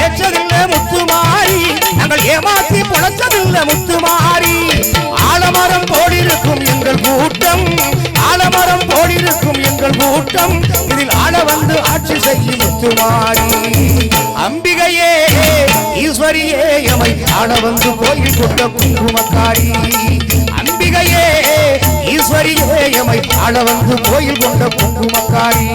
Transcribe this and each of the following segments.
ஏற்றதில்லை முத்துமாரி, நாங்கள் ஏமாற்றி பொழைச்சதில்லை முத்துமாரி. ஆலமரம் போடிருக்கும் எங்கள் கூட்டம், ஆலமரம் போடிருக்கும் எங்கள் கூட்டம், இதில் ஆள வந்து ஆட்சி செய்யும் முத்துமாரி. அம்பிகையே ஈஸ்வரியே எமை ஆள வந்து கோயில் கொண்ட குங்குமக்காரி. அம்பிகையே ஈஸ்வரியே எமை ஆள வந்து கோயில் கொண்ட குங்குமக்காரி.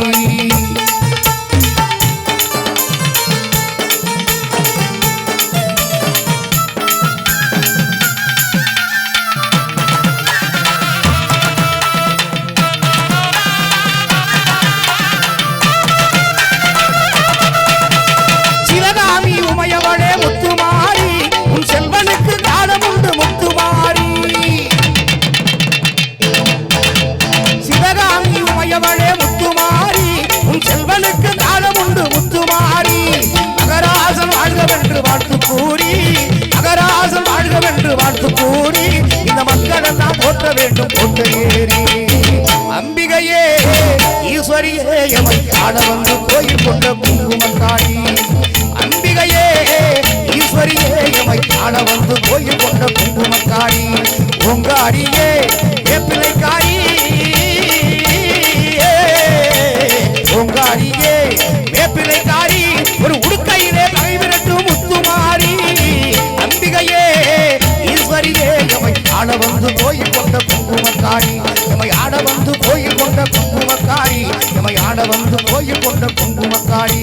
அம்பிகையே ஈஸ்வரியே எமை ஆள வந்து கோயில் கொண்ட குங்குமக்காரி. அம்பிகையே ஈஸ்வரியே எமை ஆள வந்து கோயில் கொண்ட குங்குமக்காரி. உங்காரியே வேப்பிலைக்காரி, உங்காரியே வேப்பிலைக்காரி, ஒரு உடுக்கையிலே கை விரட்டும் முத்துமாரி. அம்பிகையே ஈஸ்வரியே எமை ஆள வந்து கோயில் கொண்ட குங்குமக்காரி. எமை ஆட வந்து கோயில் கொண்ட குங்குமக்காரி, எமை ஆட வந்து கோயில் கொண்ட குங்குமக்காரி.